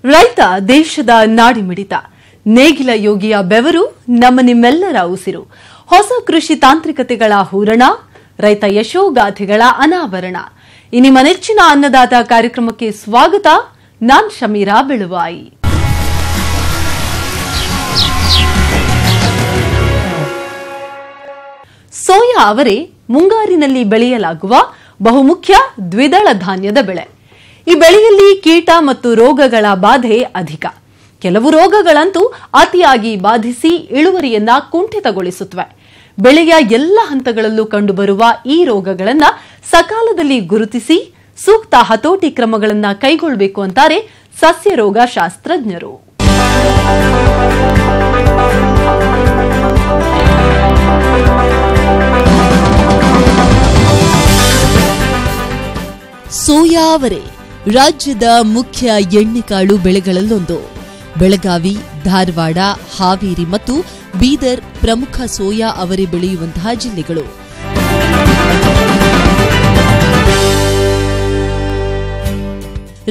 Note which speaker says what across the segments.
Speaker 1: ರೈತ ದೇಶದ ನಾಡಿಮಿಡಿತ. ನೇಗಿಲ ಯೋಗಿಯ ಬೆವರು ನಮ್ಮ ನಿಮ್ಮೆಲ್ಲರ ಉಸಿರು. ಹೊಸ ಕೃಷಿ ತಾಂತ್ರಿಕತೆಗಳ ಹೂರಣ, ರೈತ ಯಶೋಗಾಥೆಗಳ ಅನಾವರಣ. ನಿಮ್ಮ ನೆಚ್ಚಿನ ಅನ್ನದಾತ ಕಾರ್ಯಕ್ರಮಕ್ಕೆ ಸ್ವಾಗತ. ನಾನ್ ಶಮೀರಾ ಬೆಳುವಾಯಿ. ಸೋಯಾ ಅವರೇ ಮುಂಗಾರಿನಲ್ಲಿ ಬೆಳೆಯಲಾಗುವ ಬಹುಮುಖ್ಯ ದ್ವಿದಳ ಧಾನ್ಯದ ಬೆಳೆ. ಈ ಬೆಳೆಯಲ್ಲಿ ಕೀಟ ಮತ್ತು ರೋಗಗಳ ಬಾಧೆ ಅಧಿಕ. ಕೆಲವು ರೋಗಗಳಂತೂ ಅತಿಯಾಗಿ ಬಾಧಿಸಿ ಇಳುವರಿಯನ್ನ ಕುಂಠಿತಗೊಳಿಸುತ್ತವೆ. ಬೆಳೆಯ ಎಲ್ಲ ಹಂತಗಳಲ್ಲೂ ಕಂಡುಬರುವ ಈ ರೋಗಗಳನ್ನು ಸಕಾಲದಲ್ಲಿ ಗುರುತಿಸಿ ಸೂಕ್ತ ಹತೋಟಿ ಕ್ರಮಗಳನ್ನು ಕೈಗೊಳ್ಳಬೇಕು ಅಂತಾರೆ ಸಸ್ಯ ರೋಗ ಶಾಸ್ತ್ರಜ್ಞರು.
Speaker 2: ಸೋಯಾ ಅವರೆ ರಾಜ್ಯದ ಮುಖ್ಯ ಎಣ್ಣೆಕಾಳು ಬೆಳೆಗಳಲ್ಲೊಂದು. ಬೆಳಗಾವಿ, ಧಾರವಾಡ, ಹಾವೇರಿ ಮತ್ತು ಬೀದರ್ ಪ್ರಮುಖ ಸೋಯಾ ಅವರೆ ಬೆಳೆಯುವಂತಹ ಜಿಲ್ಲೆಗಳು.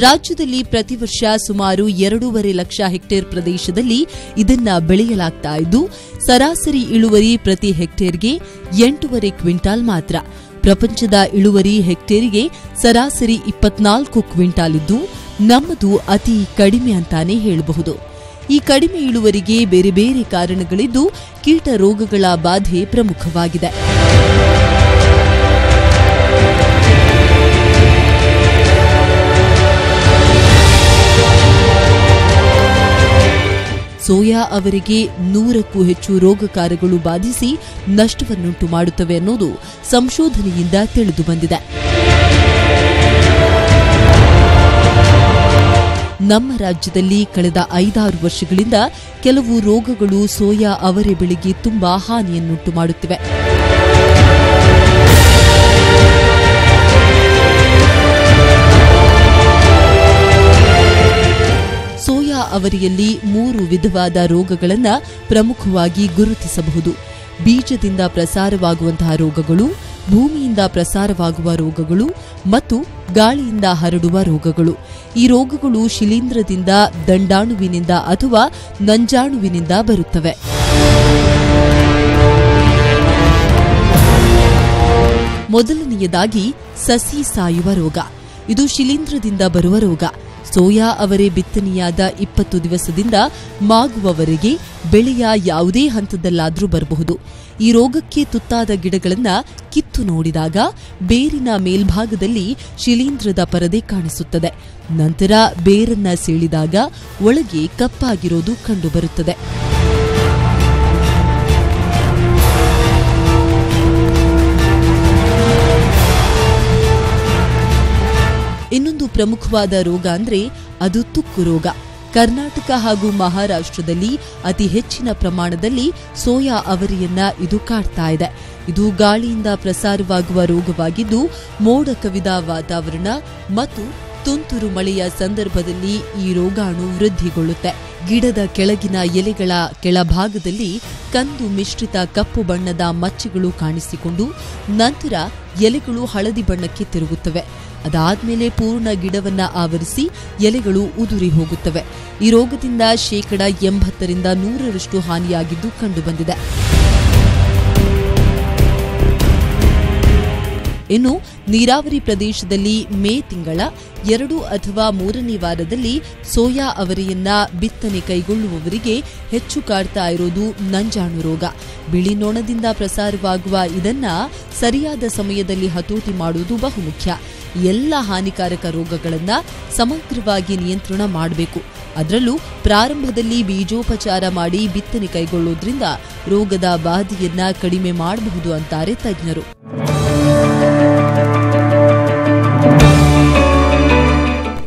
Speaker 2: ರಾಜ್ಯದಲ್ಲಿ ಪ್ರತಿ ವರ್ಷ ಸುಮಾರು 2.5 ಲಕ್ಷ ಹೆಕ್ಟೇರ್ ಪ್ರದೇಶದಲ್ಲಿ ಇದನ್ನ ಬೆಳೆಯಲಾಗ್ತಾ ಇದ್ದು, ಸರಾಸರಿ ಇಳುವರಿ ಪ್ರತಿ ಹೆಕ್ಟೇರ್ಗೆ 8.5 ಕ್ವಿಂಟಾಲ್ ಮಾತ್ರ. ಪ್ರಪಂಚದ ಇಳುವರಿ ಹೆಕ್ಟೇರಿಗೆ ಸರಾಸರಿ 24 ಕ್ವಿಂಟಾಲ್ ಇದ್ದು, ನಮ್ಮದು ಅತಿ ಕಡಿಮೆ ಅಂತಾನೆ ಹೇಳಬಹುದು. ಈ ಕಡಿಮೆ ಇಳುವರಿಗೆ ಬೇರೆ ಬೇರೆ ಕಾರಣಗಳಿದ್ದು, ಕೀಟ ರೋಗಗಳ ಬಾಧೆ ಪ್ರಮುಖವಾಗಿದೆ. ಸೋಯಾ ಅವರಿಗೆ 100ಕ್ಕೂ ಹೆಚ್ಚು ರೋಗಕಾರಗಳು ಬಾಧಿಸಿ ನಷ್ಟವನ್ನುಂಟು ಮಾಡುತ್ತವೆ ಅನ್ನೋದು ಸಂಶೋಧನೆಯಿಂದ ತಿಳಿದು ಬಂದಿದೆ. ನಮ್ಮ ರಾಜ್ಯದಲ್ಲಿ ಕಳೆದ 5-6 ವರ್ಷಗಳಿಂದ ಕೆಲವು ರೋಗಗಳು ಸೋಯಾ ಅವರೆ ಬೆಳೆಗೆ ತುಂಬಾ ಹಾನಿಯನ್ನುಂಟು ಮಾಡುತ್ತಿವೆ. ಸೋಯಾ ಅವರೆಯಲ್ಲಿ 3 ವಿಧವಾದ ರೋಗಗಳನ್ನು ಪ್ರಮುಖವಾಗಿ ಗುರುತಿಸಬಹುದು. ಬೀಜದಿಂದ ಪ್ರಸಾರವಾಗುವಂತಹ ರೋಗಗಳು, ಭೂಮಿಯಿಂದ ಪ್ರಸಾರವಾಗುವ ರೋಗಗಳು ಮತ್ತು ಗಾಳಿಯಿಂದ ಹರಡುವ ರೋಗಗಳು. ಈ ರೋಗಗಳು ಶಿಲೀಂಧ್ರದಿಂದ, ದಂಡಾಣುವಿನಿಂದ ಅಥವಾ ನಂಜಾಣುವಿನಿಂದ ಬರುತ್ತವೆ. ಮೊದಲನೆಯದಾಗಿ ಸಸಿ ಸಾಯುವ ರೋಗ. ಇದು ಶಿಲೀಂಧ್ರದಿಂದ ಬರುವ ರೋಗ. ಸೋಯಾ ಅವರೆ ಬಿತ್ತನೆಯಾದ 20 ದಿವಸದಿಂದ ಮಾಗುವವರೆಗೆ ಬೆಳೆಯ ಯಾವುದೇ ಹಂತದಲ್ಲಾದರೂ ಬರಬಹುದು. ಈ ರೋಗಕ್ಕೆ ತುತ್ತಾದ ಗಿಡಗಳನ್ನು ಕಿತ್ತು ನೋಡಿದಾಗ ಬೇರಿನ ಮೇಲ್ಭಾಗದಲ್ಲಿ ಶಿಲೀಂಧ್ರದ ಪರದೆ ಕಾಣಿಸುತ್ತದೆ. ನಂತರ ಬೇರನ್ನ ಸೀಳಿದಾಗ ಒಳಗೆ ಕಪ್ಪಾಗಿರೋದು ಕಂಡುಬರುತ್ತದೆ. ಇನ್ನೊಂದು ಪ್ರಮುಖವಾದ ರೋಗ ಅಂದ್ರೆ ಅದು ತುಕ್ಕು ರೋಗ. ಕರ್ನಾಟಕ ಹಾಗೂ ಮಹಾರಾಷ್ಟ್ರದಲ್ಲಿ ಅತಿ ಹೆಚ್ಚಿನ ಪ್ರಮಾಣದಲ್ಲಿ ಸೋಯಾ ಅವರೆಯನ್ನ ಇದು ಕಾಡ್ತಾ ಇದೆ. ಇದು ಗಾಳಿಯಿಂದ ಪ್ರಸಾರವಾಗುವ ರೋಗವಾಗಿದ್ದು, ಮೋಡ ಕವಿದ ವಾತಾವರಣ ಮತ್ತು ತುಂತುರು ಮಳೆಯ ಸಂದರ್ಭದಲ್ಲಿ ಈ ರೋಗಾಣು ವೃದ್ಧಿಗೊಳ್ಳುತ್ತೆ. ಗಿಡದ ಕೆಳಗಿನ ಎಲೆಗಳ ಕೆಳಭಾಗದಲ್ಲಿ ಕಂದು ಮಿಶ್ರಿತ ಕಪ್ಪು ಬಣ್ಣದ ಮಚ್ಚೆಗಳು ಕಾಣಿಸಿಕೊಂಡು ನಂತರ ಎಲೆಗಳು ಹಳದಿ ಬಣ್ಣಕ್ಕೆ ತಿರುಗುತ್ತವೆ. ಅದಾದ್ಮೇಲೆ ಪೂರ್ಣ ಗಿಡವನ್ನ ಆವರಿಸಿ ಎಲೆಗಳು ಉದುರಿ ಹೋಗುತ್ತವೆ. ಈ ರೋಗದಿಂದ 80% 100% ಹಾನಿಯಾಗಿದ್ದು ಕಂಡುಬಂದಿದೆ. ಇನ್ನು ನೀರಾವರಿ ಪ್ರದೇಶದಲ್ಲಿ ಮೇ ತಿಂಗಳ 2 ಅಥವಾ 3ನೇ ವಾರದಲ್ಲಿ ಸೋಯಾ ಅವರೆಯನ್ನ ಬಿತ್ತನೆ ಕೈಗೊಳ್ಳುವವರಿಗೆ ಹೆಚ್ಚು ಕಾಡ್ತಾ ಇರೋದು ನಂಜಾಣು ರೋಗ. ಬಿಳಿ ನೊಣದಿಂದ ಪ್ರಸಾರವಾಗುವ ಇದನ್ನ ಸರಿಯಾದ ಸಮಯದಲ್ಲಿ ಹತೋಟಿ ಮಾಡುವುದು ಬಹುಮುಖ್ಯ. ಎಲ್ಲ ಹಾನಿಕಾರಕ ರೋಗಗಳನ್ನು ಸಮಗ್ರವಾಗಿ ನಿಯಂತ್ರಣ ಮಾಡಬೇಕು. ಅದರಲ್ಲೂ ಪ್ರಾರಂಭದಲ್ಲಿ ಬೀಜೋಪಚಾರ ಮಾಡಿ ಬಿತ್ತನೆ ಕೈಗೊಳ್ಳೋದ್ರಿಂದ ರೋಗದ ಬಾಧೆಯನ್ನ ಕಡಿಮೆ ಮಾಡಬಹುದು ಅಂತಾರೆ ತಜ್ಞರು.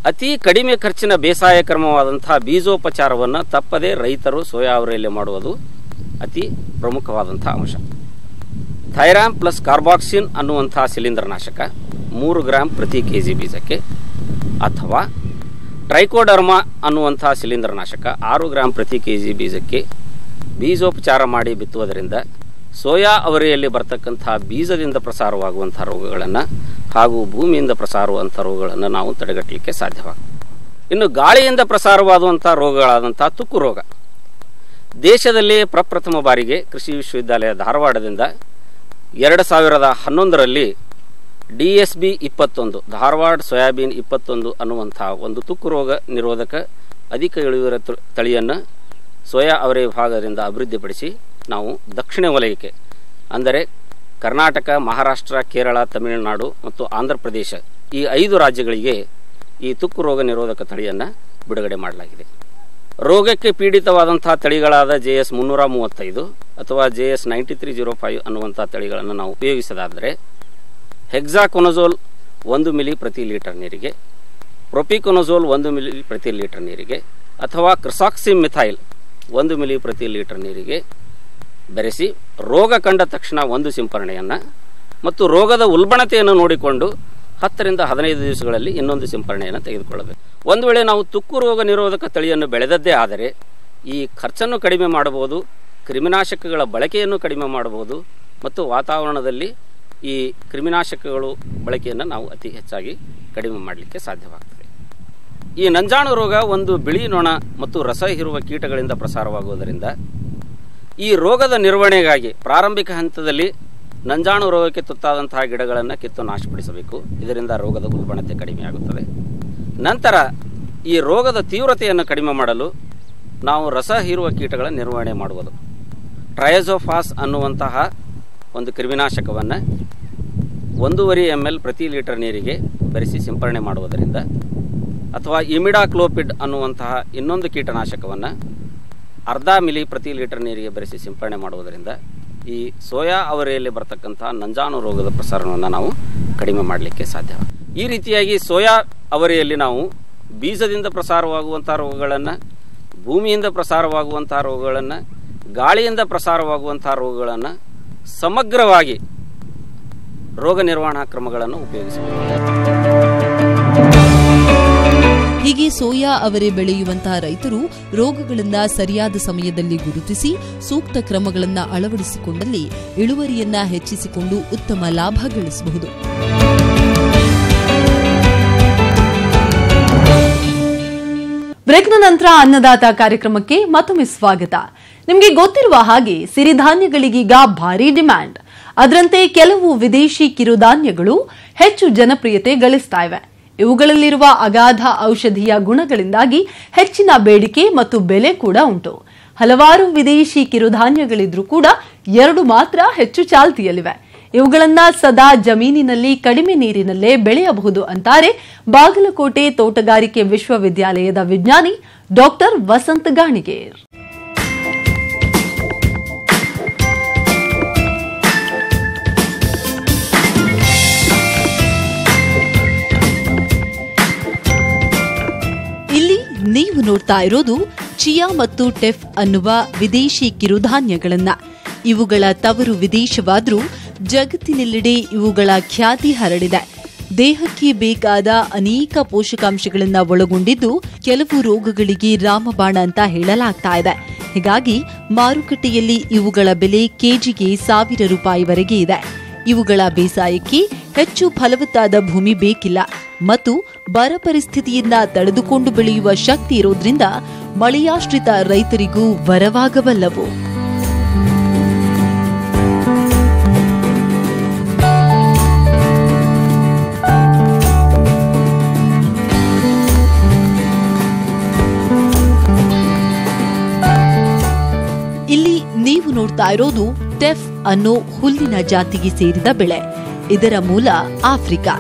Speaker 3: ಅತಿ ಕಡಿಮೆ ಖರ್ಚಿನ ಬೇಸಾಯ ಕ್ರಮವಾದಂತಹ ಬೀಜೋಪಚಾರವನ್ನು ತಪ್ಪದೆ ರೈತರು ಸೋಯಾ ಅವರೆಯಲ್ಲಿ ಮಾಡುವುದು ಅತಿ ಪ್ರಮುಖವಾದಂತಹ ಅಂಶ. ಥೈರಾಮ್ ಪ್ಲಸ್ ಕಾರ್ಬಾಕ್ಸಿನ್ ಅನ್ನುವಂತಹ ಶಿಲೀಂಧ್ರನಾಶಕ 3 ಗ್ರಾಂ ಪ್ರತಿ ಕೆಜಿ ಬೀಜಕ್ಕೆ, ಅಥವಾ ಟ್ರೈಕೋಡರ್ಮಾ ಅನ್ನುವಂತಹ ಶಿಲೀಂಧ್ರನಾಶಕ 6 ಗ್ರಾಂ ಪ್ರತಿ ಕೆಜಿ ಬೀಜಕ್ಕೆ ಬೀಜೋಪಚಾರ ಮಾಡಿ ಬಿತ್ತುವುದರಿಂದ ಸೋಯಾ ಅವರೆಯಲ್ಲಿ ಬರ್ತಕ್ಕಂತಹ ಬೀಜದಿಂದ ಪ್ರಸಾರವಾಗುವಂತಹ ರೋಗಗಳನ್ನು ಹಾಗೂ ಭೂಮಿಯಿಂದ ಪ್ರಸಾರವಾಗುವಂತಹ ರೋಗಗಳನ್ನು ನಾವು ತಡೆಗಟ್ಟಲಿಕ್ಕೆ ಸಾಧ್ಯವಾಗುತ್ತದೆ. ಇನ್ನು ಗಾಳಿಯಿಂದ ಪ್ರಸಾರವಾಗುವಂತಹ ರೋಗಗಳಾದಂತಹ ತುಕ್ಕು ರೋಗ ದೇಶದಲ್ಲಿ ಪ್ರಪ್ರಥಮ ಬಾರಿಗೆ ಕೃಷಿ ವಿಶ್ವವಿದ್ಯಾಲಯ ಧಾರವಾಡದಿಂದ 2011ರಲ್ಲಿ DSB 21 ಧಾರವಾಡ ಸೋಯಾಬೀನ್ 21 ಅನ್ನುವಂತಹ ಒಂದು ತುಕ್ಕು ರೋಗ ನಿರೋಧಕ ಅಧಿಕ ಇಳುವರಿ ತಳಿಯನ್ನು ಸೋಯಾ ಅವರೆ ವಿಭಾಗದಿಂದ ಅಭಿವೃದ್ಧಿಪಡಿಸಿ ನಾವು ದಕ್ಷಿಣ ವಲಯಕ್ಕೆ ಅಂದರೆ ಕರ್ನಾಟಕ, ಮಹಾರಾಷ್ಟ್ರ, ಕೇರಳ, ತಮಿಳುನಾಡು ಮತ್ತು ಆಂಧ್ರ ಪ್ರದೇಶ ಈ 5 ರಾಜ್ಯಗಳಿಗೆ ಈ ತುಕ್ಕು ರೋಗ ನಿರೋಧಕ ತಳಿಯನ್ನು ಬಿಡುಗಡೆ ಮಾಡಲಾಗಿದೆ. ರೋಗಕ್ಕೆ ಪೀಡಿತವಾದಂತಹ ತಳಿಗಳಾದ JS 335 ಅಥವಾ JS 9305 ಅನ್ನುವಂತಹ ತಳಿಗಳನ್ನು ನಾವು ಉಪಯೋಗಿಸದಾದರೆ ಹೆಕ್ಸಾಕೊನಜೋಲ್ 1 ಮಿಲಿ ಪ್ರತಿ ಲೀಟರ್ ನೀರಿಗೆ, ಪ್ರೊಪಿಕೊನಜೋಲ್ 1 ಮಿಲಿ ಪ್ರತಿ ಲೀಟರ್ ನೀರಿಗೆ ಅಥವಾ ಕ್ರಸಾಕ್ಸಿಮಿಥೈಲ್ 1 ಮಿಲಿ ಪ್ರತಿ ಲೀಟರ್ ನೀರಿಗೆ ಬೆರೆಸಿ ರೋಗ ಕಂಡ ತಕ್ಷಣ ಒಂದು ಸಿಂಪರಣೆಯನ್ನು ಮತ್ತು ರೋಗದ ಉಲ್ಬಣತೆಯನ್ನು ನೋಡಿಕೊಂಡು 10 ರಿಂದ 15 ದಿವಸಗಳಲ್ಲಿ ಇನ್ನೊಂದು ಸಿಂಪರಣೆಯನ್ನು ತೆಗೆದುಕೊಳ್ಳಬೇಕು. ಒಂದು ವೇಳೆ ನಾವು ತುಕ್ಕು ರೋಗ ನಿರೋಧಕ ತಳಿಯನ್ನು ಬೆಳೆದದ್ದೇ ಆದರೆ ಈ ಖರ್ಚನ್ನು ಕಡಿಮೆ ಮಾಡಬಹುದು, ಕ್ರಿಮಿನಾಶಕಗಳ ಬಳಕೆಯನ್ನು ಕಡಿಮೆ ಮಾಡಬಹುದು ಮತ್ತು ವಾತಾವರಣದಲ್ಲಿ ಈ ಕ್ರಿಮಿನಾಶಕಗಳು ಬಳಕೆಯನ್ನು ನಾವು ಅತಿ ಹೆಚ್ಚಾಗಿ ಕಡಿಮೆ ಮಾಡಲಿಕ್ಕೆ ಸಾಧ್ಯವಾಗ್ತದೆ. ಈ ನಂಜಾಣು ರೋಗ ಒಂದು ಬಿಳಿ ನೊಣ ಮತ್ತು ರಸ ಹೀರುವ ಕೀಟಗಳಿಂದ ಪ್ರಸಾರವಾಗುವುದರಿಂದ ಈ ರೋಗದ ನಿರ್ವಹಣೆಗಾಗಿ ಪ್ರಾರಂಭಿಕ ಹಂತದಲ್ಲಿ ನಂಜಾಣು ರೋಗಕ್ಕೆ ತುತ್ತಾದಂತಹ ಗಿಡಗಳನ್ನು ಕಿತ್ತು ನಾಶಪಡಿಸಬೇಕು. ಇದರಿಂದ ರೋಗದ ಉಲ್ಬಣತೆ ಕಡಿಮೆಯಾಗುತ್ತದೆ. ನಂತರ ಈ ರೋಗದ ತೀವ್ರತೆಯನ್ನು ಕಡಿಮೆ ಮಾಡಲು ನಾವು ರಸ ಹೀರುವ ಕೀಟಗಳ ನಿರ್ವಹಣೆ ಮಾಡುವುದು. ಟ್ರಯಜೋಫಾಸ್ ಅನ್ನುವಂತಹ ಒಂದು ಕ್ರಿಮಿನಾಶಕವನ್ನು 1.5 ml ಪ್ರತಿ ಲೀಟರ್ ನೀರಿಗೆ ಬೆರೆಸಿ ಸಿಂಪರಣೆ ಮಾಡುವುದರಿಂದ ಅಥವಾ ಇಮಿಡಾಕ್ಲೋಪಿಡ್ ಅನ್ನುವಂತಹ ಇನ್ನೊಂದು ಕೀಟನಾಶಕವನ್ನು 0.5 ಮಿಲಿ ಪ್ರತಿ ಲೀಟರ್ ನೀರಿಗೆ ಬೆರೆಸಿ ಸಿಂಪರಣೆ ಮಾಡುವುದರಿಂದ ಈ ಸೋಯಾ ಅವರೆಯಲ್ಲಿ ಬರ್ತಕ್ಕಂತಹ ನಂಜಾಣು ರೋಗದ ಪ್ರಸಾರವನ್ನು ನಾವು ಕಡಿಮೆ ಮಾಡಲಿಕ್ಕೆ ಸಾಧ್ಯ. ಈ ರೀತಿಯಾಗಿ ಸೋಯಾ ಅವರೆಯಲ್ಲಿ ನಾವು ಬೀಜದಿಂದ ಪ್ರಸಾರವಾಗುವಂತಹ ರೋಗಗಳನ್ನು, ಭೂಮಿಯಿಂದ ಪ್ರಸಾರವಾಗುವಂತಹ ರೋಗಗಳನ್ನು, ಗಾಳಿಯಿಂದ ಪ್ರಸಾರವಾಗುವಂತಹ ರೋಗಗಳನ್ನು ಸಮಗ್ರವಾಗಿ ರೋಗ ನಿರ್ವಹಣಾ ಕ್ರಮಗಳನ್ನು ಉಪಯೋಗಿಸಬೇಕು.
Speaker 2: ಹೀಗೆ ಸೋಯಾ ಅವರೆ ಬೆಳೆಯುವಂತಹ ರೈತರು ರೋಗಗಳನ್ನ ಸರಿಯಾದ ಸಮಯದಲ್ಲಿ ಗುರುತಿಸಿ ಸೂಕ್ತ ಕ್ರಮಗಳನ್ನ ಅಳವಡಿಸಿಕೊಂಡಲ್ಲಿ ಇಳುವರಿಯನ್ನ ಹೆಚ್ಚಿಸಿಕೊಂಡು ಉತ್ತಮ ಲಾಭ ಗಳಿಸಬಹುದು.
Speaker 1: ಬ್ರೇಕ್ನ ನಂತರ ಅನ್ನದಾತ ಕಾರ್ಯಕ್ರಮಕ್ಕೆ ಮತ್ತೊಮ್ಮೆ ಸ್ವಾಗತ. ನಿಮಗೆ ಗೊತ್ತಿರುವ ಹಾಗೆ ಸಿರಿಧಾನ್ಯಗಳಿಗೀಗ ಭಾರೀ ಡಿಮ್ಯಾಂಡ್. ಅದರಂತೆ ಕೆಲವು ವಿದೇಶಿ ಕಿರುಧಾನ್ಯಗಳು ಹೆಚ್ಚು ಜನಪ್ರಿಯತೆ ಗಳಿಸ್ತಾ ಇವೆ. ಇವುಗಳಲ್ಲಿರುವ ಅಗಾಧ ಔಷಧೀಯ ಗುಣಗಳಿಂದಾಗಿ ಹೆಚ್ಚಿನ ಬೇಡಿಕೆ ಮತ್ತು ಬೆಲೆ ಕೂಡ ಉಂಟು. ಹಲವಾರು ವಿದೇಶಿ ಕಿರುಧಾನ್ಯಗಳಿದ್ರೂ ಕೂಡ 2 ಮಾತ್ರ ಹೆಚ್ಚು ಚಾಲ್ತಿಯಲ್ಲಿವೆ. ಇವುಗಳನ್ನ ಸದಾ ಜಮೀನಿನಲ್ಲಿ ಕಡಿಮೆ ನೀರಿನಲ್ಲೇ ಬೆಳೆಯಬಹುದು ಅಂತಾರೆ ಬಾಗಲಕೋಟೆ ತೋಟಗಾರಿಕೆ ವಿಶ್ವವಿದ್ಯಾಲಯದ ವಿಜ್ಞಾನಿ ಡಾಕ್ಟರ್ ವಸಂತ್ ಗಾಣಿಗೇರ್.
Speaker 2: ಇಲ್ಲಿ ನೀವು ನೋಡ್ತಾ ಇರೋದು ಚಿಯಾ ಮತ್ತು ಟೆಫ್ ಅನ್ನುವ ವಿದೇಶಿ ಕಿರುಧಾನ್ಯಗಳನ್ನ. ಇವುಗಳ ತವರು ವಿದೇಶವಾದ್ರೂ ಜಗತ್ತಿನೆಲ್ಲೆಡೆ ಇವುಗಳ ಖ್ಯಾತಿ ಹರಡಿದೆ. ದೇಹಕ್ಕೆ ಬೇಕಾದ ಅನೇಕ ಪೋಷಕಾಂಶಗಳನ್ನ ಒಳಗೊಂಡಿದ್ದು ಕೆಲವು ರೋಗಗಳಿಗೆ ರಾಮಬಾಣ ಅಂತ ಹೇಳಲಾಗ್ತಾ ಇದೆ. ಹೀಗಾಗಿ ಮಾರುಕಟ್ಟೆಯಲ್ಲಿ ಇವುಗಳ ಬೆಲೆ ಕೆಜಿಗೆ 1000 ರೂಪಾಯಿವರೆಗೆ ಇದೆ. ಇವುಗಳ ಬೇಸಾಯಕ್ಕೆ ಹೆಚ್ಚು ಫಲವತ್ತಾದ ಭೂಮಿ ಬೇಕಿಲ್ಲ ಮತ್ತು ಬರ ಪರಿಸ್ಥಿತಿಯನ್ನ ತಡೆದುಕೊಂಡು ಬೆಳೆಯುವ ಶಕ್ತಿ ಇರೋದ್ರಿಂದ ಮಳೆಯಾಶ್ರಿತ ರೈತರಿಗೂ ವರವಾಗಬಲ್ಲವು. ಇಲ್ಲಿ ನೀವು ನೋಡ್ತಾ ಇರೋದು ಟೆಫ್ ಅನ್ನೋ ಹುಲ್ಲಿನ ಜಾತಿಗೆ ಸೇರಿದ ಬೆಳೆ. ಇದರ ಮೂಲ ಆಫ್ರಿಕಾ.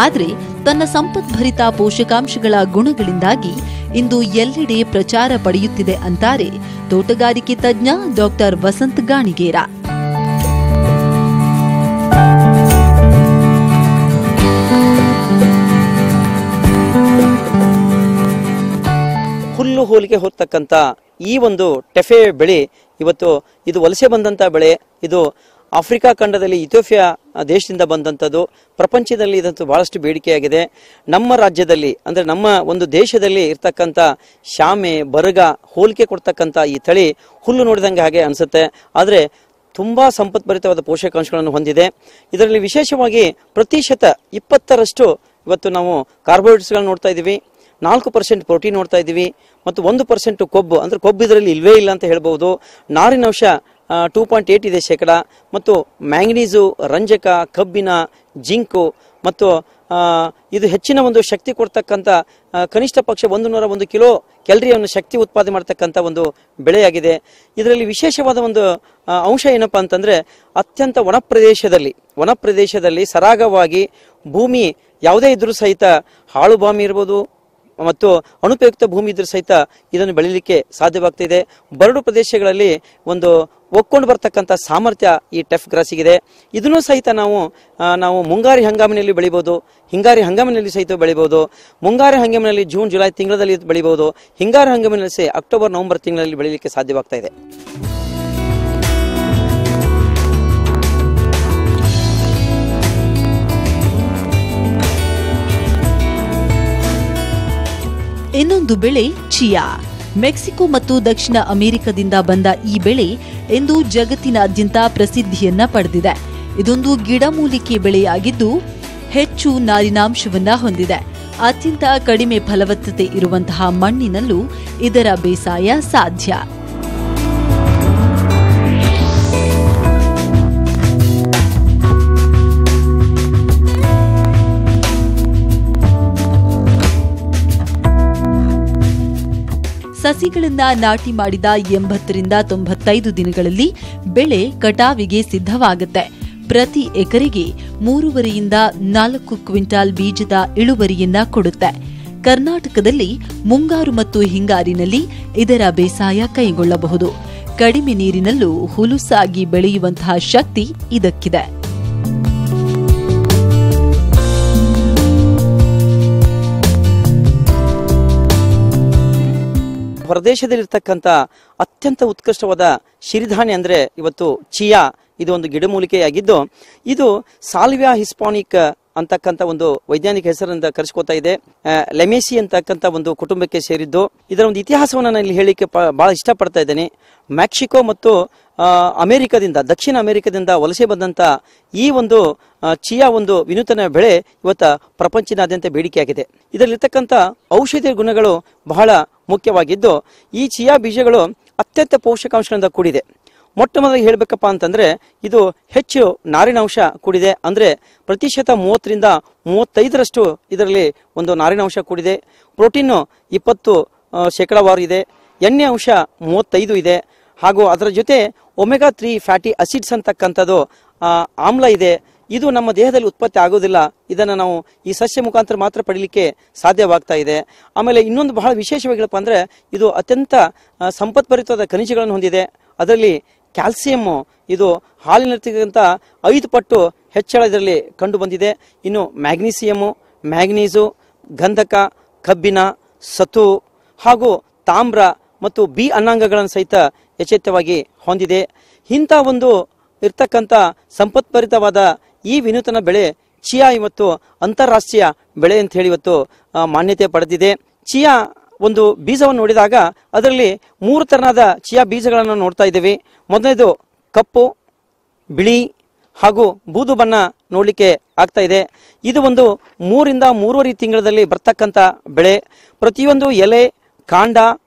Speaker 2: ಆದ್ರೆ ತನ್ನ ಸಂಪದ್ಭರಿತ ಪೋಷಕಾಂಶಗಳ ಗುಣಗಳಿಂದಾಗಿ ಇಂದು ಎಲ್ಲೆಡೆ ಪ್ರಚಾರ ಪಡೆಯುತ್ತಿದೆ ಅಂತಾರೆ ತೋಟಗಾರಿಕೆ ತಜ್ಞ ಡಾಕ್ಟರ್ ವಸಂತ್ ಗಾಣಿಗೇರ.
Speaker 4: ಹುಲ್ಲು ಹೋಲಿಕೆ ಹೋಗ್ತಕ್ಕಂಥ ಈ ಒಂದು ಟೆಫೆ ಬೆಳೆ ಇವತ್ತು ಇದು ವಲಸೆ ಬಂದಂತ ಬೆಳೆ. ಇದು ಆಫ್ರಿಕಾ ಖಂಡದಲ್ಲಿ ಇಥಿಯೋಪಿಯಾ ದೇಶದಿಂದ ಬಂದಂಥದ್ದು. ಪ್ರಪಂಚದಲ್ಲಿ ಇದಂತೂ ಬಹಳಷ್ಟು ಬೇಡಿಕೆಯಾಗಿದೆ. ನಮ್ಮ ರಾಜ್ಯದಲ್ಲಿ ಅಂದ್ರೆ ನಮ್ಮ ಒಂದು ದೇಶದಲ್ಲಿ ಇರ್ತಕ್ಕಂಥ ಶಾಮೆ ಬರಗ ಹೋಲಿಕೆ ಕೊಡ್ತಕ್ಕಂಥ ಈ ತಳಿ ಹುಲ್ಲು ನೋಡಿದಂಗೆ ಹಾಗೆ ಅನ್ಸುತ್ತೆ. ಆದರೆ ತುಂಬಾ ಸಂಪತ್ಭರಿತವಾದ ಪೋಷಕಾಂಶಗಳನ್ನು ಹೊಂದಿದೆ. ಇದರಲ್ಲಿ ವಿಶೇಷವಾಗಿ ಪ್ರತಿಶತ 20ರಷ್ಟು ಇವತ್ತು ನಾವು ಕಾರ್ಬೋಹೈಡ್ರೇಟ್ಸ್ಗಳನ್ನ ನೋಡ್ತಾ ಇದ್ದೀವಿ. 4% ಪ್ರೋಟೀನ್ ನೋಡ್ತಾ ಇದ್ದೀವಿ ಮತ್ತು 1% ಕೊಬ್ಬು, ಅಂದ್ರೆ ಕೊಬ್ಬು ಇದರಲ್ಲಿ ಇಲ್ವೇ ಇಲ್ಲ ಅಂತ ಹೇಳ್ಬಹುದು. ನಾರಿನಂಶ 2.8 ಇದೆ ಶೇಕಡ, ಮತ್ತು ಮ್ಯಾಂಗನೀಸು, ರಂಜಕ, ಕಬ್ಬಿಣ, ಜಿಂಕು ಮತ್ತು ಇದು ಹೆಚ್ಚಿನ ಒಂದು ಶಕ್ತಿ ಕೊಡ್ತಕ್ಕಂಥ ಕನಿಷ್ಠ ಪಕ್ಷ 101 ಕಿಲೋ ಕ್ಯಾಲರಿಯನ್ನು ಶಕ್ತಿ ಉತ್ಪಾದನೆ ಮಾಡ್ತಕ್ಕಂಥ ಒಂದು ಬೆಳೆಯಾಗಿದೆ. ಇದರಲ್ಲಿ ವಿಶೇಷವಾದ ಒಂದು ಅಂಶ ಏನಪ್ಪಾ ಅಂತಂದ್ರೆ ಅತ್ಯಂತ ವನ ಪ್ರದೇಶದಲ್ಲಿ ಸರಾಗವಾಗಿ ಭೂಮಿ ಯಾವುದೇ ಇದ್ರೂ ಸಹಿತ ಹಾಳು ಭೂಮಿ ಇರ್ಬೋದು ಮತ್ತು ಅನುಪಯುಕ್ತ ಭೂಮಿ ಇದ್ರೂ ಸಹಿತ ಇದನ್ನು ಬೆಳೀಲಿಕ್ಕೆ ಸಾಧ್ಯವಾಗ್ತಿದೆ. ಬರಡು ಪ್ರದೇಶಗಳಲ್ಲಿ ಒಂದು ಒಕ್ಕೊಂಡು ಬರ್ತಕ್ಕಂಥ ಸಾಮರ್ಥ್ಯ ಈ ಟೆಫ್ ಗ್ರಾಸಿಗಿದೆ. ಇದನ್ನು ಸಹಿತ ನಾವು ಮುಂಗಾರಿ ಹಂಗಾಮಿನಲ್ಲಿ ಬೆಳಿಬಹುದು, ಹಿಂಗಾರಿ ಹಂಗಾಮಿನಲ್ಲಿ ಸಹಿತ ಬೆಳಿಬಹುದು. ಮುಂಗಾರಿ ಹಂಗಾಮಿನಲ್ಲಿ ಜೂನ್ ಜುಲೈ ತಿಂಗಳಲ್ಲಿ ಬೆಳಿಬಹುದು, ಹಿಂಗಾರಿ ಹಂಗಾಮಿನಲ್ಲಿ ಅಕ್ಟೋಬರ್ ನವೆಂಬರ್ ತಿಂಗಳಲ್ಲಿ ಬೆಳೀಲಿಕ್ಕೆ ಸಾಧ್ಯವಾಗ್ತಾ ಇದೆ.
Speaker 2: ಇನ್ನೊಂದು ಬೆಳೆ ಚಿಯಾ. ಮೆಕ್ಸಿಕೋ ಮತ್ತು ದಕ್ಷಿಣ ಅಮೆರಿಕದಿಂದ ಬಂದ ಈ ಬೆಳೆ ಇಂದು ಜಗತ್ತಿನಾದ್ಯಂತ ಪ್ರಸಿದ್ಧಿಯನ್ನ ಪಡೆದಿದೆ. ಇದೊಂದು ಗಿಡಮೂಲಿಕೆ ಬೆಳೆಯಾಗಿದ್ದು ಹೆಚ್ಚು ನಾರಿನಾಂಶವನ್ನ ಹೊಂದಿದೆ. ಅತ್ಯಂತ ಕಡಿಮೆ ಫಲವತ್ತತೆ ಇರುವಂತಹ ಮಣ್ಣಿನಲ್ಲೂ ಇದರ ಬೇಸಾಯ ಸಾಧ್ಯ. ಸಸಿಗಳನ್ನ ನಾಟಿ ಮಾಡಿದ 80 ರಿಂದ 95 ದಿನಗಳಲ್ಲಿ ಬೆಳೆ ಕಟಾವಿಗೆ ಸಿದ್ಧವಾಗುತ್ತೆ. ಪ್ರತಿ ಎಕರೆಗೆ 3.5 ರಿಂದ 4 ಕ್ವಿಂಟಾಲ್ ಬೀಜದ ಇಳುವರಿಯನ್ನ ಕೊಡುತ್ತೆ. ಕರ್ನಾಟಕದಲ್ಲಿ ಮುಂಗಾರು ಮತ್ತು ಹಿಂಗಾರಿನಲ್ಲಿ ಇದರ ಬೇಸಾಯ ಕೈಗೊಳ್ಳಬಹುದು. ಕಡಿಮೆ ನೀರಿನಲ್ಲೂ ಹುಲುಸಾಗಿ ಬೆಳೆಯುವಂತಹ ಶಕ್ತಿ ಇದಕ್ಕಿದೆ.
Speaker 4: ಹೊರದೇಶದಲ್ಲಿರ್ತಕ್ಕಂಥ ಅತ್ಯಂತ ಉತ್ಕೃಷ್ಟವಾದ ಸಿರಿಧಾನ್ಯ ಅಂದ್ರೆ ಇವತ್ತು ಚಿಯಾ. ಇದು ಒಂದು ಗಿಡಮೂಲಿಕೆಯಾಗಿದ್ದು ಇದು ಸಾಲ್ವಿಯಾ ಹಿಸ್ಪಾನಿಕ್ ಅಂತಕ್ಕಂಥ ಒಂದು ವೈಜ್ಞಾನಿಕ ಹೆಸರಿಂದ ಕರೆಸ್ಕೋತಾ ಇದೆ. ಲೆಮೇಸಿ ಅಂತಕ್ಕಂಥ ಒಂದು ಕುಟುಂಬಕ್ಕೆ ಸೇರಿದ್ದು. ಇದರ ಒಂದು ಇತಿಹಾಸವನ್ನು ನಾನು ಇಲ್ಲಿ ಹೇಳಿಕ್ಕೆ ಬಹಳ ಇಷ್ಟಪಡ್ತಾ ಇದ್ದೇನೆ. ಮೆಕ್ಸಿಕೋ ಮತ್ತು ದಕ್ಷಿಣ ಅಮೆರಿಕದಿಂದ ವಲಸೆ ಬಂದಂತ ಈ ಒಂದು ಚಿಯಾ ಒಂದು ವಿನೂತನ ಬೆಳೆ ಇವತ್ತ ಪ್ರಪಂಚದಾದ್ಯಂತ ಬೇಡಿಕೆಯಾಗಿದೆ. ಇದರಲ್ಲಿರ್ತಕ್ಕಂಥ ಔಷಧೀಯ ಗುಣಗಳು ಬಹಳ ಮುಖ್ಯವಾಗಿದ್ದು ಈ ಚಿಯಾ ಬೀಜಗಳು ಅತ್ಯಂತ ಪೋಷಕಾಂಶಗಳಿಂದ ಕೂಡಿದೆ. ಮೊಟ್ಟ ಮೊದಲಿಗೆ ಹೇಳಬೇಕಪ್ಪ ಅಂತಂದ್ರೆ ಇದು ಹೆಚ್ಚು ನಾರಿನಾಂಶ ಕೂಡಿದೆ. ಅಂದ್ರೆ ಪ್ರತಿಶತ 30 ರಿಂದ 35ರಷ್ಟು ಇದರಲ್ಲಿ ಒಂದು ನಾರಿನಾಂಶ ಕೂಡಿದೆ. ಪ್ರೋಟೀನ್ 20% ಇದೆ. ಎಣ್ಣೆ ಅಂಶ 35 ಇದೆ. ಹಾಗೂ ಅದರ ಜೊತೆ ಒಮೆಗಾ 3 ಫ್ಯಾಟಿ ಅಸಿಡ್ಸ್ ಅಂತಕ್ಕಂಥದ್ದು ಆಮ್ಲ ಇದೆ. ಇದು ನಮ್ಮ ದೇಹದಲ್ಲಿ ಉತ್ಪತ್ತಿ ಆಗೋದಿಲ್ಲ. ಇದನ್ನು ನಾವು ಈ ಸಸ್ಯ ಮುಖಾಂತರ ಮಾತ್ರ ಪಡೀಲಿಕ್ಕೆ ಸಾಧ್ಯವಾಗ್ತಾ ಇದೆ. ಆಮೇಲೆ ಇನ್ನೊಂದು ಬಹಳ ವಿಶೇಷವಾಗಿಲ್ಲಪ್ಪ ಅಂದ್ರೆ ಇದು ಅತ್ಯಂತ ಸಂಪತ್ಭರಿತವಾದ ಖನಿಜಗಳನ್ನು ಹೊಂದಿದೆ. ಅದರಲ್ಲಿ ಕ್ಯಾಲ್ಸಿಯಂ ಇದು ಹಾಲಿನಲ್ಲಿರ್ತಕ್ಕಂಥ 5 ಪಟ್ಟು ಹೆಚ್ಚಳ ಇದರಲ್ಲಿ ಕಂಡು ಬಂದಿದೆ. ಇನ್ನು ಮ್ಯಾಗ್ನೀಸು, ಗಂಧಕ, ಕಬ್ಬಿಣ, ಸತು ಹಾಗೂ ತಾಮ್ರ ಮತ್ತು ಬಿ ಅನ್ನಾಂಗಗಳನ್ನು ಸಹಿತ ಯಥೇಚ್ಛವಾಗಿ ಹೊಂದಿದೆ. ಇಂಥ ಒಂದು ಇರ್ತಕ್ಕಂಥ ಸಂಪತ್ಭರಿತವಾದ ಈ ವಿನೂತನ ಬೆಳೆ ಚಿಯಾ ಇವತ್ತು ಅಂತಾರಾಷ್ಟ್ರೀಯ ಬೆಳೆ ಅಂತ ಹೇಳಿ ಇವತ್ತು ಮಾನ್ಯತೆ ಪಡೆದಿದೆ. ಚಿಯಾ ಒಂದು ಬೀಜವನ್ನು ನೋಡಿದಾಗ ಅದರಲ್ಲಿ 3 ತರನಾದ ಚಿಯಾ ಬೀಜಗಳನ್ನು ನೋಡ್ತಾ ಇದ್ದೇವೆ. ಮೊದಲನೇದು ಕಪ್ಪು, ಬಿಳಿ ಹಾಗೂ ಬೂದು ಬಣ್ಣ ನೋಡ್ಲಿಕ್ಕೆ ಆಗ್ತಾ ಇದೆ. ಇದು ಒಂದು 3 ರಿಂದ 3.5 ತಿಂಗಳಲ್ಲಿ ಬರ್ತಕ್ಕಂಥ ಬೆಳೆ. ಪ್ರತಿಯೊಂದು ಎಲೆ, ಕಾಂಡ,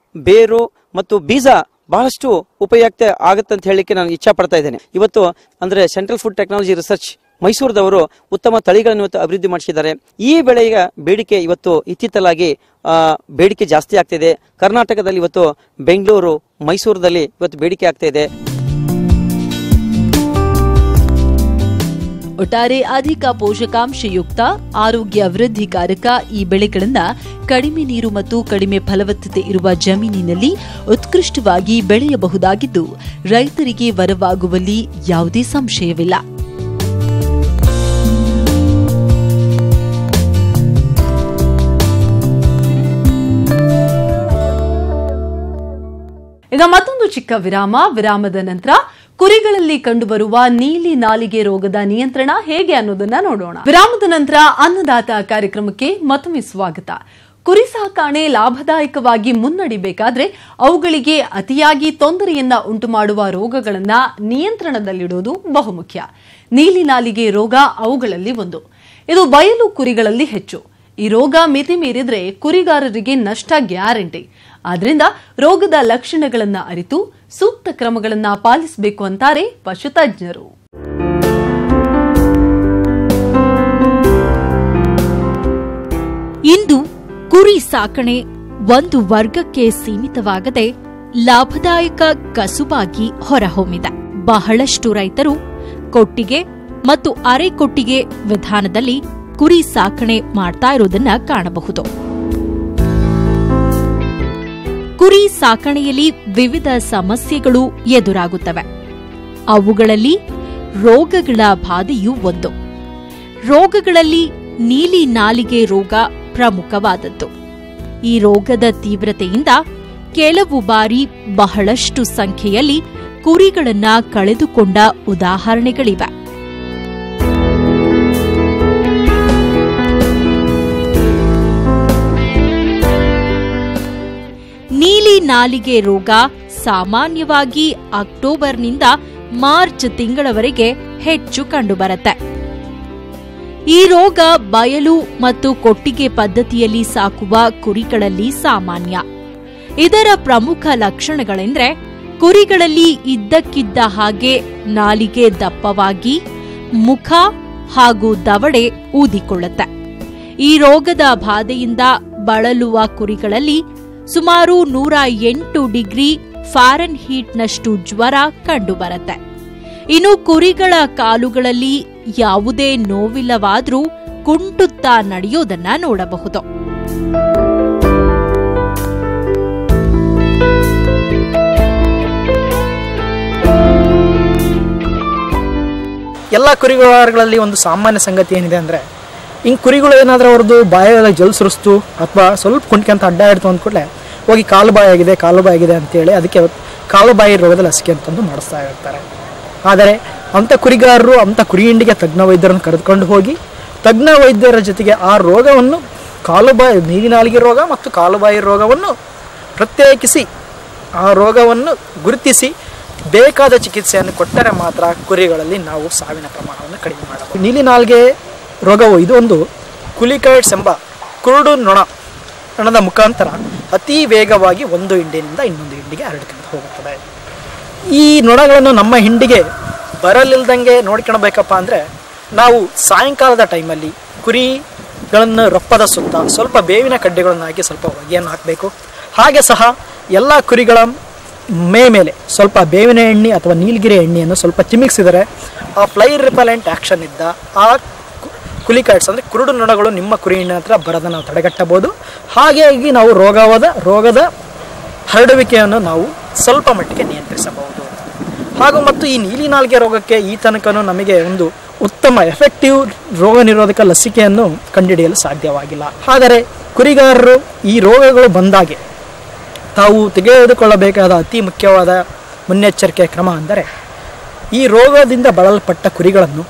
Speaker 4: ಬೇರು ಮತ್ತು ಬೀಜ ಬಹಳಷ್ಟು ಉಪಯುಕ್ತ ಆಗುತ್ತೆ ಅಂತ ಹೇಳಲಿಕ್ಕೆ ನಾನು ಇಚ್ಛಾ ಪಡ್ತಾ ಇದ್ದೇನೆ. ಇವತ್ತು ಅಂದ್ರೆ ಸೆಂಟ್ರಲ್ ಫುಡ್ ಟೆಕ್ನಾಲಜಿ ರಿಸರ್ಚ್ ಮೈಸೂರದವರು ಉತ್ತಮ ತಳಿಗಳನ್ನು ಇವತ್ತು ಅಭಿವೃದ್ಧಿ ಮಾಡಿಸಿದ್ದಾರೆ. ಈ ಬೆಳೆಯ ಬೇಡಿಕೆ ಇವತ್ತು ಇತ್ತಿತ್ತಲಾಗಿ ಬೇಡಿಕೆ ಜಾಸ್ತಿ ಆಗ್ತಿದೆ. ಕರ್ನಾಟಕದಲ್ಲಿ ಇವತ್ತು ಬೆಂಗಳೂರು, ಮೈಸೂರದಲ್ಲಿ ಇವತ್ತು ಬೇಡಿಕೆ ಆಗ್ತಾ ಇದೆ.
Speaker 2: ಒಟ್ಟಾರೆ ಅಧಿಕ ಪೋಷಕಾಂಶಯುಕ್ತ, ಆರೋಗ್ಯ ವೃದ್ಧಿಕಾರಕ ಈ ಬೆಳೆಗಳನ್ನ ಕಡಿಮೆ ನೀರು ಮತ್ತು ಕಡಿಮೆ ಫಲವತ್ತತೆ ಇರುವ ಜಮೀನಿನಲ್ಲಿ ಉತ್ಕೃಷ್ಟವಾಗಿ ಬೆಳೆಯಬಹುದಾಗಿದ್ದು ರೈತರಿಗೆ ವರವಾಗುವಲ್ಲಿ ಯಾವುದೇ ಸಂಶಯವಿಲ್ಲ.
Speaker 1: ಈಗ ಮತ್ತೊಂದು ಚಿಕ್ಕ ವಿರಾಮದ ನಂತರ ಕುರಿಗಳಲ್ಲಿ ಕಂಡುಬರುವ ನೀಲಿ ನಾಲಿಗೆ ರೋಗದ ನಿಯಂತ್ರಣ ಹೇಗೆ ಅನ್ನೋದನ್ನ ನೋಡೋಣ. ವಿರಾಮದ ನಂತರ ಅನ್ನದಾತ ಕಾರ್ಯಕ್ರಮಕ್ಕೆ ಮತ್ತೊಮ್ಮೆ ಸ್ವಾಗತ. ಕುರಿ ಸಾಕಾಣೆ ಲಾಭದಾಯಕವಾಗಿ ಮುನ್ನಡಿಬೇಕಾದ್ರೆ ಅವುಗಳಿಗೆ ಅತಿಯಾಗಿ ತೊಂದರೆಯನ್ನ ಉಂಟು ಮಾಡುವ ರೋಗಗಳನ್ನ ನಿಯಂತ್ರಣದಲ್ಲಿಡುವುದು ಬಹುಮುಖ್ಯ. ನೀಲಿ ನಾಲಿಗೆ ರೋಗ ಅವುಗಳಲ್ಲಿ ಒಂದು. ಇದು ಬಯಲು ಕುರಿಗಳಲ್ಲಿ ಹೆಚ್ಚು. ಈ ರೋಗ ಮಿತಿ ಮೀರಿದ್ರೆ ಕುರಿಗಾರರಿಗೆ ನಷ್ಟ ಗ್ಯಾರಂಟಿ. ಆದ್ರಿಂದ ರೋಗದ ಲಕ್ಷಣಗಳನ್ನು ಅರಿತು ಸೂಕ್ತ ಕ್ರಮಗಳನ್ನು ಪಾಲಿಸಬೇಕು ಅಂತಾರೆ ಪಶುತಜ್ಞರು.
Speaker 5: ಇಂದು ಕುರಿ ಸಾಕಣೆ ಒಂದು ವರ್ಗಕ್ಕೆ ಸೀಮಿತವಾಗದೆ ಲಾಭದಾಯಕ ಕಸುಬಾಗಿ ಹೊರಹೊಮ್ಮಿದೆ. ಬಹಳಷ್ಟು ರೈತರು ಕೊಟ್ಟಿಗೆ ಮತ್ತು ಅರೆ ಕೊಟ್ಟಿಗೆ ವಿಧಾನದಲ್ಲಿ ಕುರಿ ಸಾಕಣೆ ಮಾಡ್ತಾ ಇರೋದನ್ನ ಕಾಣಬಹುದು. ಕುರಿ ಸಾಕಣೆಯಲ್ಲಿ ವಿವಿಧ ಸಮಸ್ಯೆಗಳು ಎದುರಾಗುತ್ತವೆ. ಅವುಗಳಲ್ಲಿ ರೋಗಗಳ ಬಾಧೆಯೂ ಒಂದು. ರೋಗಗಳಲ್ಲಿ ನೀಲಿ ನಾಲಿಗೆ ರೋಗ ಪ್ರಮುಖವಾದದ್ದು. ಈ ರೋಗದ ತೀವ್ರತೆಯಿಂದ ಕೆಲವು ಬಾರಿ ಬಹಳಷ್ಟು ಸಂಖ್ಯೆಯಲ್ಲಿ ಕುರಿಗಳನ್ನ ಕಳೆದುಕೊಂಡ ಉದಾಹರಣೆಗಳಿವೆ. ನೀಲಿ ನಾಲಿಗೆ ರೋಗ ಸಾಮಾನ್ಯವಾಗಿ ಅಕ್ಟೋಬರ್ನಿಂದ ಮಾರ್ಚ್ ತಿಂಗಳವರೆಗೆ ಹೆಚ್ಚು ಕಂಡುಬರುತ್ತೆ. ಈ ರೋಗ ಬಯಲು ಮತ್ತು ಕೊಟ್ಟಿಗೆ ಪದ್ಧತಿಯಲ್ಲಿ ಸಾಕುವ ಕುರಿಗಳಲ್ಲಿ ಸಾಮಾನ್ಯ. ಇದರ ಪ್ರಮುಖ ಲಕ್ಷಣಗಳೆಂದರೆ ಕುರಿಗಳಲ್ಲಿ ಇದ್ದಕ್ಕಿದ್ದ ಹಾಗೆ ನಾಲಿಗೆ ದಪ್ಪವಾಗಿ, ಮುಖ ಹಾಗೂ ದವಡೆ ಊದಿಕೊಳ್ಳುತ್ತೆ. ಈ ರೋಗದ ಬಾಧೆಯಿಂದ ಬಳಲುವ ಕುರಿಗಳಲ್ಲಿ ಸುಮಾರು 108 ಡಿಗ್ರಿ ಫ್ಯಾರನ್ಹೀಟ್ನಷ್ಟು ಜ್ವರ ಕಂಡುಬರುತ್ತೆ. ಇನ್ನು ಕುರಿಗಳ ಕಾಲುಗಳಲ್ಲಿ ಯಾವುದೇ ನೋವಿಲ್ಲವಾದರೂ ಕುಂಟುತ್ತಾ ನಡೆಯೋದನ್ನ ನೋಡಬಹುದು.
Speaker 6: ಎಲ್ಲ ಕುರಿಗಾರಗಳಲ್ಲಿ ಒಂದು ಸಾಮಾನ್ಯ ಸಂಗತಿ ಏನಿದೆ ಅಂದರೆ, ಹಿಂಗೆ ಕುರಿಗಳು ಏನಾದರೂ ಅವ್ರದ್ದು ಬಾಯೆಲ್ಲ ಜಲ್ ಸುರಿಸ್ತು ಅಥವಾ ಸ್ವಲ್ಪ ಕುಂಟ್ಕೊಂತ ಅಡ್ಡ ಇಡ್ತು ಅಂದ್ಕೂಡಲೇ ಹೋಗಿ ಕಾಲು ಬಾಯಾಗಿದೆ ಅಂತೇಳಿ ಅದಕ್ಕೆ ಕಾಲು ಬಾಯಿ ರೋಗದ ಲಸಿಕೆ ಅಂತಂದು ಮಾಡಿಸ್ತಾ ಇರ್ತಾರೆ. ಆದರೆ ಅಂಥ ಕುರಿಗಾರರು ಅಂಥ ಕುರಿ ಹಿಂಡಿಗೆ ತಜ್ಞ ವೈದ್ಯರನ್ನು ಕರೆದುಕೊಂಡು ಹೋಗಿ ತಜ್ಞ ವೈದ್ಯರ ಜೊತೆಗೆ ಆ ರೋಗವನ್ನು ನೀಲಿ ನಾಲಿಗೆ ರೋಗ ಮತ್ತು ಕಾಲುಬಾಯಿ ರೋಗವನ್ನು ಪ್ರತ್ಯೇಕಿಸಿ ಆ ರೋಗವನ್ನು ಗುರುತಿಸಿ ಬೇಕಾದ ಚಿಕಿತ್ಸೆಯನ್ನು ಕೊಟ್ಟರೆ ಮಾತ್ರ ಕುರಿಗಳಲ್ಲಿ ನಾವು ಸಾವಿನ ಪ್ರಮಾಣವನ್ನು ಕಡಿಮೆ ಮಾಡಬಹುದು. ನೀಲಿ ನಾಲಿಗೆ ರೋಗವು ಇದು ಒಂದು ಕುಲಿಕೈಡ್ಸ್ ಎಂಬ ಕುರುಡು ನೊಣದ ಮುಖಾಂತರ ಅತಿ ವೇಗವಾಗಿ ಒಂದು ಹಿಂಡಿನಿಂದ ಇನ್ನೊಂದು ಹಿಂಡಿಗೆ ಹರಡಿಕೊಂಡು ಹೋಗುತ್ತದೆ. ಈ ನೊಣಗಳನ್ನು ನಮ್ಮ ಹಿಂಡಿಗೆ ಬರಲಿಲ್ದಂಗೆ ನೋಡ್ಕೊಳ್ಬೇಕಪ್ಪ ಅಂದರೆ ನಾವು ಸಾಯಂಕಾಲದ ಟೈಮಲ್ಲಿ ಕುರಿಗಳನ್ನು ರೊಪ್ಪದ ಸುತ್ತ ಸ್ವಲ್ಪ ಬೇವಿನ ಕಡ್ಡಿಗಳನ್ನು ಹಾಕಿ ಸ್ವಲ್ಪ ಹೊಗೆಯನ್ನು ಹಾಕಬೇಕು. ಹಾಗೆ ಸಹ ಎಲ್ಲ ಕುರಿಗಳ ಮೇಲೆ ಸ್ವಲ್ಪ ಬೇವಿನ ಎಣ್ಣೆ ಅಥವಾ ನೀಲಗಿರಿ ಎಣ್ಣೆಯನ್ನು ಸ್ವಲ್ಪ ಚಿಮಿಕ್ಸಿದರೆ ಆ ಫ್ಲೈ ರಿಪಲೆಂಟ್ ಆ್ಯಕ್ಷನ್ ಇದ್ದ ಆ ಕುಲಿಕೈಡ್ಸ್ ಅಂದರೆ ಕುರುಡು ನೊಣಗಳು ನಿಮ್ಮ ಕುರಿ ಹಿಂಡಿನ ಹತ್ರ ಬರೋದನ್ನು ನಾವು ತಡೆಗಟ್ಟಬಹುದು. ಹಾಗಾಗಿ ನಾವು ರೋಗದ ಹರಡುವಿಕೆಯನ್ನು ನಾವು ಸ್ವಲ್ಪ ಮಟ್ಟಿಗೆ ನಿಯಂತ್ರಿಸಬಹುದು. ಹಾಗೂ ಮತ್ತು ಈ ನೀಲಿ ನಾಲಿಗೆ ರೋಗಕ್ಕೆ ಈ ತನಕನೂ ನಮಗೆ ಒಂದು ಉತ್ತಮ ಎಫೆಕ್ಟಿವ್ ರೋಗ ನಿರೋಧಕ ಲಸಿಕೆಯನ್ನು ಕಂಡುಹಿಡಿಯಲು ಸಾಧ್ಯವಾಗಿಲ್ಲ. ಆದರೆ ಕುರಿಗಾರರು ಈ ರೋಗಗಳು ಬಂದಾಗೆ ತಾವು ತೆಗೆದುಕೊಳ್ಳಬೇಕಾದ ಅತಿ ಮುಖ್ಯವಾದ ಮುನ್ನೆಚ್ಚರಿಕೆ ಕ್ರಮ ಅಂದರೆ ಈ ರೋಗದಿಂದ ಬಳಲ್ಪಟ್ಟ ಕುರಿಗಳನ್ನು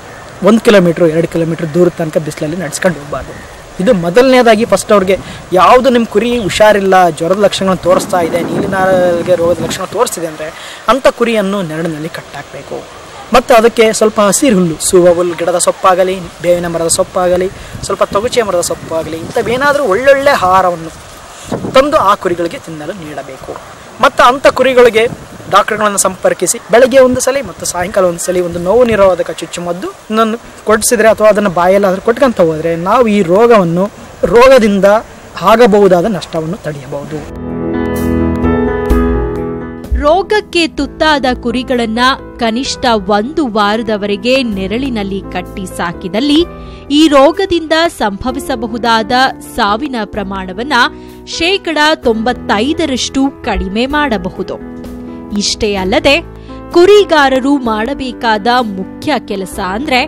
Speaker 6: 1 ಕಿಲೋಮೀಟ್ರ್ 2 ಕಿಲೋಮೀಟ್ರ್ ದೂರ ತನಕ ಬಿಸಿಲಲ್ಲಿ ನಡೆಸ್ಕೊಂಡು ಹೋಗಬಾರ್ದು. ಇದು ಮೊದಲನೇದಾಗಿ ಫಸ್ಟ್ ಅವ್ರಿಗೆ ಯಾವುದು ನಿಮ್ಮ ಕುರಿ ಹುಷಾರಿಲ್ಲ, ಜ್ವರದ ಲಕ್ಷಣಗಳನ್ನು ತೋರಿಸ್ತಾ ಇದೆ, ನೀಲಿ ನಾಲಿಗೆ ರೋಗದ ಲಕ್ಷಣ ತೋರಿಸ್ತಿದೆ ಅಂದರೆ ಅಂಥ ಕುರಿಯನ್ನು ನೆರಳಿನಲ್ಲಿ ಕಟ್ಟಾಕಬೇಕು. ಮತ್ತು ಅದಕ್ಕೆ ಸ್ವಲ್ಪ ಹಸಿರು ಹುಲ್ಲು, ಸೂವ ಹುಲ್ಲು ಗಿಡದ ಸೊಪ್ಪಾಗಲಿ, ಬೇವಿನ ಮರದ ಸೊಪ್ಪಾಗಲಿ, ಸ್ವಲ್ಪ ತೊಗಚೆ ಮರದ ಸೊಪ್ಪಾಗಲಿ ಇಂಥವೇನಾದರೂ ಒಳ್ಳೊಳ್ಳೆ ಆಹಾರವನ್ನು ತಂದು ಆ ಕುರಿಗಳಿಗೆ ತಿನ್ನಲು ನೀಡಬೇಕು. ಮತ್ತು ಅಂಥ ಕುರಿಗಳಿಗೆ ಡಾಕ್ಟರ್ಗಳನ್ನು ಸಂಪರ್ಕಿಸಿ ಬೆಳಗ್ಗೆ ಒಂದು ಸಲ ಮತ್ತು ಸಾಯಂಕಾಲ ಒಂದು ಸಲ ಒಂದು ನೋವು ನಿರೋಧಕ ಚುಚ್ಚುಮದ್ದು ಇನ್ನೊಂದು ಕೊಡಿಸಿದ್ರೆ ಅಥವಾ ಅದನ್ನು ಬಾಯಲ್ಲಾದರೂ ಕೊಟ್ಕೊಂತ ಹೋದರೆ ನಾವು ಈ ರೋಗದಿಂದ ಆಗಬಹುದಾದ ನಷ್ಟವನ್ನು ತಡೆಯಬಹುದು.
Speaker 5: ರೋಗಕ್ಕೆ ತುತ್ತಾದ ಕುರಿಗಳನ್ನ ಕನಿಷ್ಠ 1 ವಾರದವರೆಗೆ ನೆರಳಿನಲ್ಲಿ ಕಟ್ಟಿ ಸಾಕಿದಲ್ಲಿ ಈ ರೋಗದಿಂದ ಸಂಭವಿಸಬಹುದಾದ ಸಾವಿನ ಪ್ರಮಾಣವನ್ನ 95% ಕಡಿಮೆ ಮಾಡಬಹುದು. ಇಷ್ಟೇ ಅಲ್ಲದೆ ಕುರಿಗಾರರು ಮಾಡಬೇಕಾದ ಮುಖ್ಯ ಕೆಲಸ ಅಂದ್ರೆ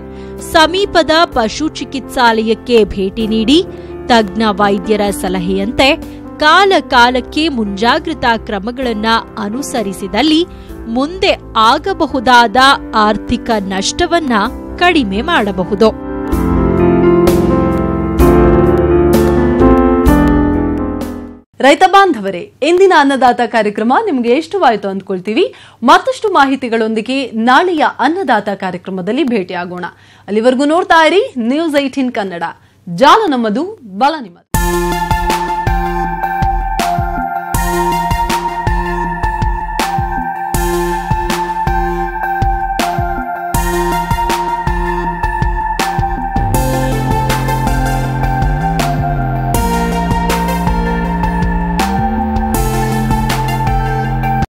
Speaker 5: ಸಮೀಪದ ಪಶು ಚಿಕಿತ್ಸಾಲಯಕ್ಕೆ ಭೇಟಿ ನೀಡಿ ತಜ್ಞ ವೈದ್ಯರ ಸಲಹೆಯಂತೆ ಕಾಲಕಾಲಕ್ಕೆ ಮುಂಜಾಗ್ರತಾ ಕ್ರಮಗಳನ್ನು ಅನುಸರಿಸಿದಲ್ಲಿ ಮುಂದೆ ಆಗಬಹುದಾದ ಆರ್ಥಿಕ ನಷ್ಟವನ್ನ ಕಡಿಮೆ ಮಾಡಬಹುದು.
Speaker 1: ರೈತ ಬಾಂಧವರೇ, ಇಂದಿನ ಅನ್ನದಾತ ಕಾರ್ಯಕ್ರಮ ನಿಮಗೆ ಇಷ್ಟವಾಯಿತು ಅಂದ್ಕೊಳ್ತೀವಿ. ಮತ್ತಷ್ಟು ಮಾಹಿತಿಗಳೊಂದಿಗೆ ನಾಳೆಯ ಅನ್ನದಾತ ಕಾರ್ಯಕ್ರಮದಲ್ಲಿ ಭೇಟಿಯಾಗೋಣ. ಅಲ್ಲಿವರೆಗೂ ನೋಡ್ತಾ ಇರಿ ನ್ಯೂಸ್ 18 ಕನ್ನಡ. ಜಾಲ ನಮ್ಮದು, ಬಲ ನಿಮ್ಮದು.